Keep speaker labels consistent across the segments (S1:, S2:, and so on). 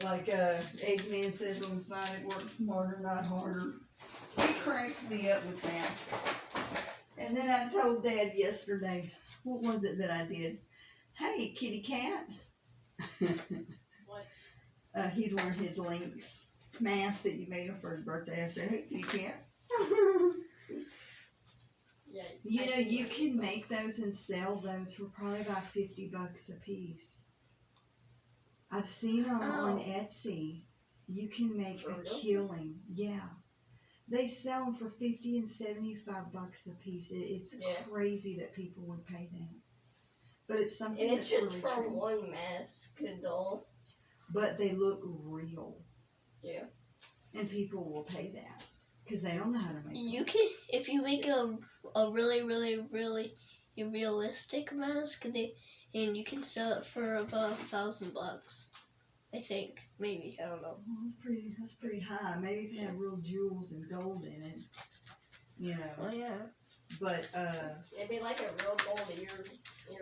S1: Like Eggman says on the side, it works smarter, not harder. He cracks me up with that. And then I told Dad yesterday, what was it that I did? Hey, kitty cat.
S2: What?
S1: He's wearing his Lynx mask that you made him for his birthday. I said, hey, kitty cat.
S2: Yeah.
S1: You know, you can make those and sell those for probably about $50 a piece. I've seen them on Etsy. You can make
S2: For
S1: a
S2: real?
S1: killing. Yeah. They sell them for $50 and $75 a piece. It's
S2: Yeah.
S1: crazy that people would pay that. But it's something
S2: And it's
S1: that's
S2: just
S1: really
S2: from
S1: true.
S2: one mask doll.
S1: But they look real.
S2: Yeah.
S1: And people will pay that. Because they don't know how to make them.
S3: You can, if you make a really realistic mask, and you can sell it for about $1,000. I think, maybe, I don't know.
S1: Well, that's pretty high. Maybe if it had real jewels and gold in it, you know.
S3: Oh yeah.
S1: But
S2: It'd be like a real gold ear.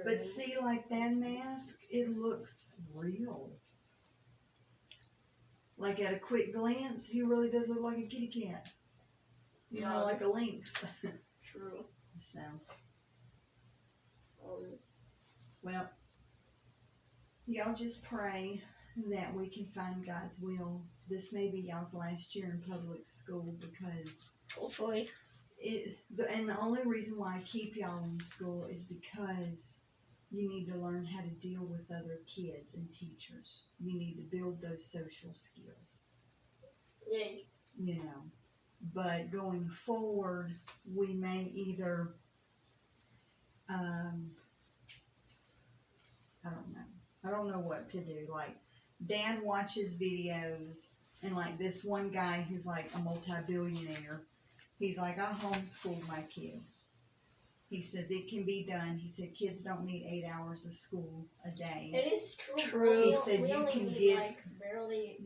S1: but see, like that mask, it looks real. Like at a quick glance, he really does look like a kitty cat. You know, like a lynx.
S2: True.
S1: So, well, y'all just pray that we can find God's will. This may be y'all's last year in public school because
S3: Hopefully.
S1: and the only reason why I keep y'all in school is because you need to learn how to deal with other kids and teachers. You need to build those social skills,
S2: Yeah.
S1: you know. But going forward, we may either, I don't know what to do. Like, Dad watches videos, and like this one guy who's like a multi-billionaire, he's like, I homeschooled my kids. He says it can be done. He said kids don't need 8 hours of school a day.
S2: It is true.
S3: True.
S1: He said
S2: we
S1: you
S2: only
S1: can
S2: need
S1: get
S2: like barely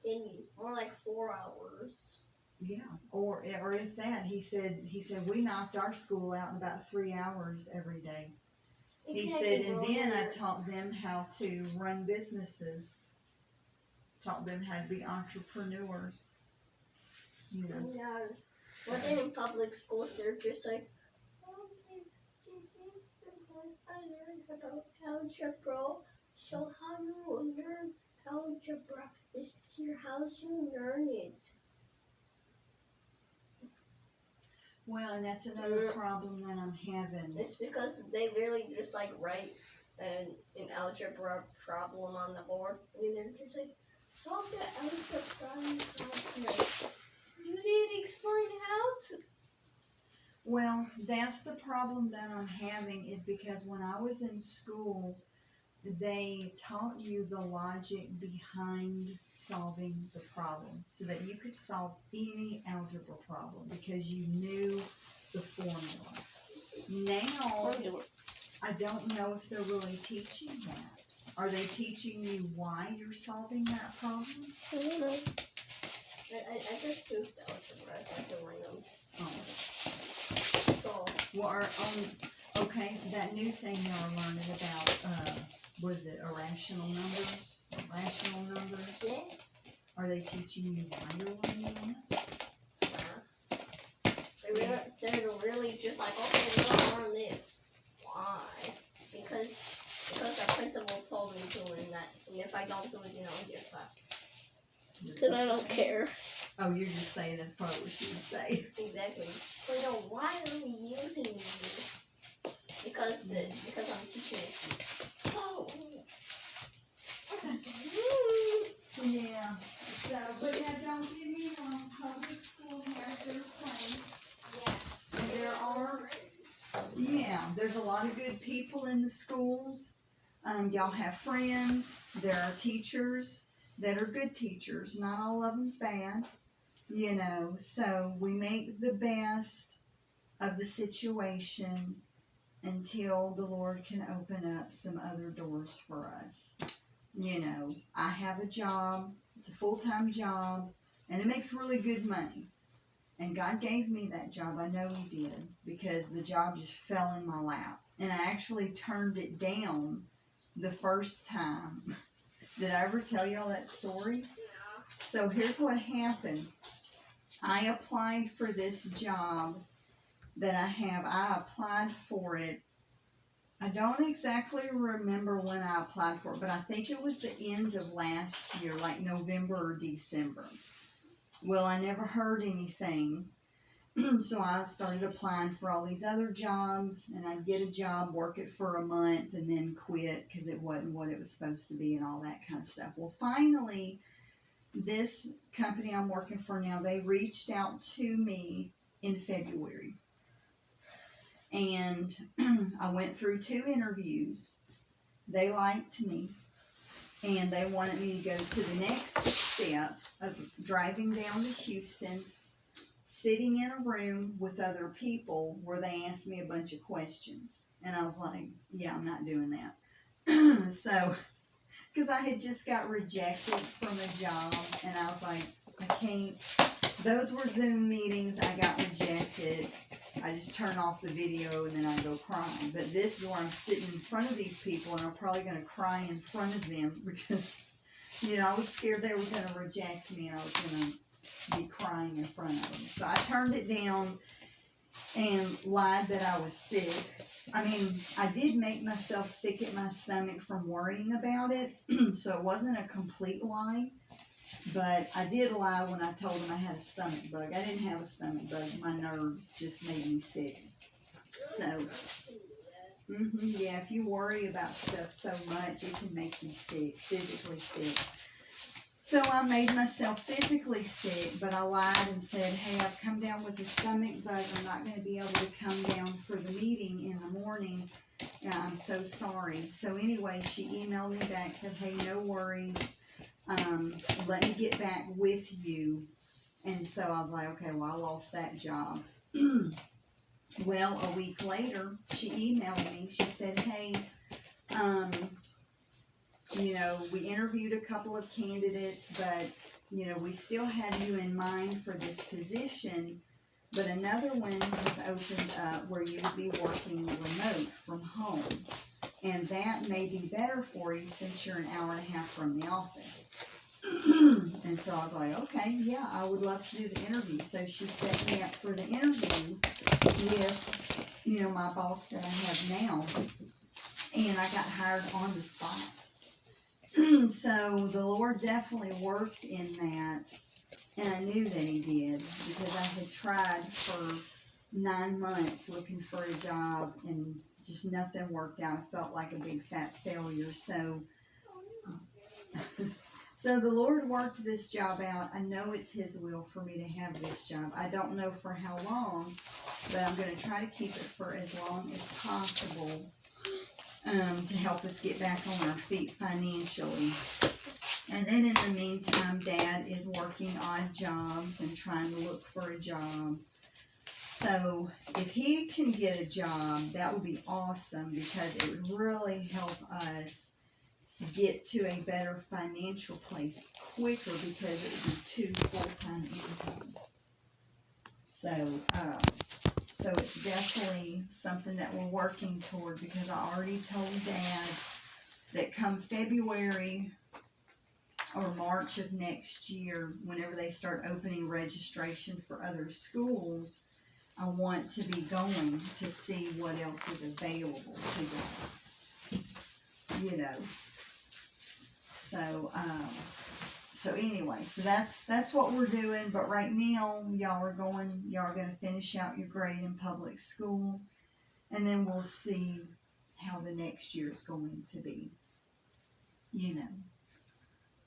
S2: any, more like 4 hours.
S1: Yeah, or if that, he said we knocked our school out in about 3 hours every day. He said, and then I taught them how to run businesses, taught them how to be entrepreneurs. You know.
S2: Yeah. But then in public schools, they're just like, I learned about algebra. So how you learn algebra is here. How you learn it.
S1: Well, and that's another problem that I'm having.
S2: It's because they really just like write an algebra problem on the board, and they're just like, solve the algebra problem. You didn't explain how to.
S1: Well, that's the problem that I'm having is because when I was in school, they taught you the logic behind solving the problem so that you could solve any algebra problem because you knew the formula. Now, I don't know if they're really teaching that. Are they teaching you why you're solving that problem?
S3: I don't know.
S2: I just used algebra as like a random.
S1: Oh.
S2: So.
S1: Well, okay, that new thing y'all are learning about, was it irrational numbers? Rational numbers?
S2: Yeah.
S1: Are they teaching you why you're learning that?
S2: They're really just like, okay, we're gonna learn this. Why? Because our principal told me to, and if I don't do it, you know, I get fucked.
S3: Then I don't care.
S1: Oh, you're just saying that's probably what she would say.
S2: Exactly. So, you know, why are we using these? Because I'm teaching it. Oh.
S1: Yeah. So, but now don't get me wrong, public school has their place.
S2: Yeah.
S1: And there's a lot of good people in the schools. Y'all have friends. There are teachers that are good teachers. Not all of them's bad, you know. So we make the best of the situation until the Lord can open up some other doors for us. You know, I have a job. It's a full-time job, and it makes really good money. And God gave me that job. I know He did, because the job just fell in my lap. And I actually turned it down the first time Did I ever tell y'all that story?
S2: No.
S1: So here's what happened. I applied for this job that I have. I applied for it. I don't exactly remember when I applied for it, but I think it was the end of last year, like November or December. Well, I never heard anything. So I started applying for all these other jobs, and I'd get a job, work it for a month, and then quit because it wasn't what it was supposed to be and all that kind of stuff. Well, finally, this company I'm working for now, they reached out to me in February. And I went through 2 interviews. They liked me, and they wanted me to go to the next step of driving down to Houston, sitting in a room with other people where they asked me a bunch of questions. And I was like, yeah, I'm not doing that. So, because I had just got rejected from a job, and I was like, I can't. Those were Zoom meetings. I got rejected. I just turn off the video and then I go crying. But this is where I'm sitting in front of these people, and I'm probably going to cry in front of them because, I was scared they were going to reject me, and I was going to be crying in front of them. So I turned it down and lied that I was sick. I mean, I did make myself sick at my stomach from worrying about it, so it wasn't a complete lie. But I did lie when I told them I had a stomach bug. I didn't have a stomach bug. My nerves just made me sick. So, yeah, if you worry about stuff so much, it can make you sick, physically sick. So I made myself physically sick, but I lied and said, hey, I've come down with a stomach bug. I'm not going to be able to come down for the meeting in the morning. I'm so sorry. So anyway, she emailed me back, said, hey, no worries. Let me get back with you. And so I was like, okay, well, I lost that job. Well, a week later, she emailed me. She said, hey, we interviewed a couple of candidates, but, we still have you in mind for this position. But another one has opened up where you would be working remote from home. And that may be better for you since you're an hour and a half from the office. And so I was like, okay, yeah, I would love to do the interview. So she set me up for the interview with, my boss that I have now. And I got hired on the spot. So the Lord definitely works in that. And I knew that He did because I had tried for 9 months looking for a job and just nothing worked out. I felt like a big fat failure. So the Lord worked this job out. I know it's His will for me to have this job. I don't know for how long, but I'm going to try to keep it for as long as possible to help us get back on our feet financially. And then in the meantime, Dad is working odd jobs and trying to look for a job. So if he can get a job, that would be awesome because it would really help us get to a better financial place quicker because it would be 2 full-time incomes. So it's definitely something that we're working toward because I already told Dad that come February or March of next year, whenever they start opening registration for other schools, I want to be going to see what else is available to them. So anyway, so that's what we're doing. But right now, y'all are going to finish out your grade in public school, and then we'll see how the next year is going to be.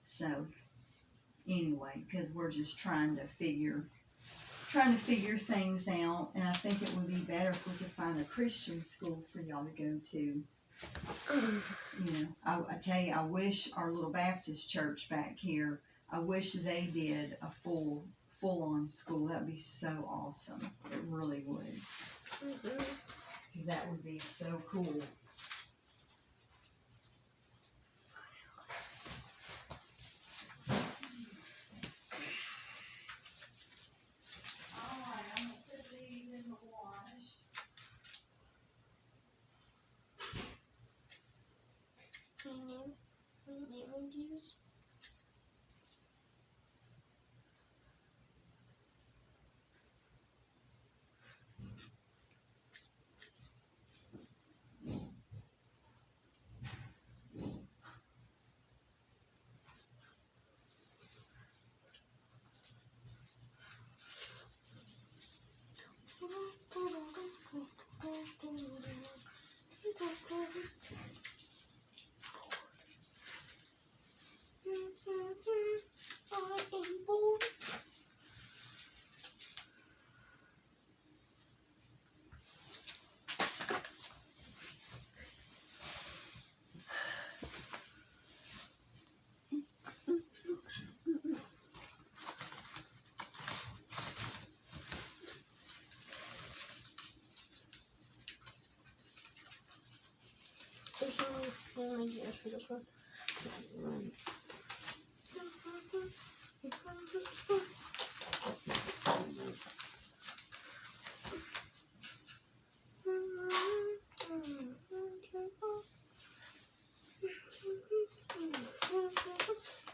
S1: So anyway, because we're just trying to figure things out, and I think it would be better if we could find a Christian school for y'all to go to. I tell you, I wish our little Baptist church back here, I wish they did a full-on school. That would be so awesome. It really would. That would be so cool. Alright, I'm going to put these in the wash.
S3: When you ideas. I am bored. There's no ideas for this one.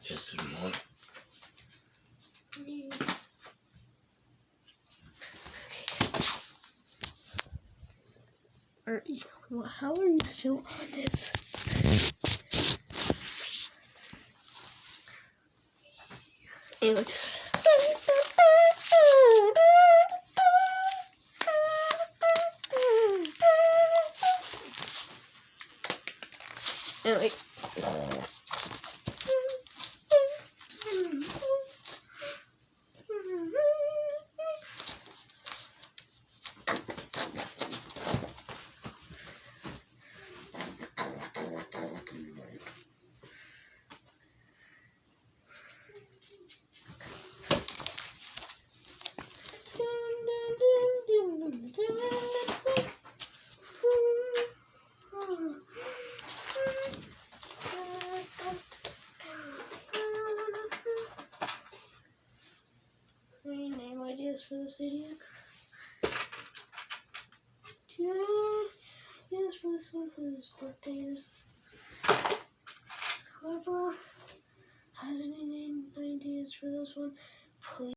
S4: Yes, good morning.
S3: How are you still on this? Anyway. Anyway. Any name ideas for this idiot? Do you have any ideas for this one whose birthday is? Whoever has any name ideas for this one, please.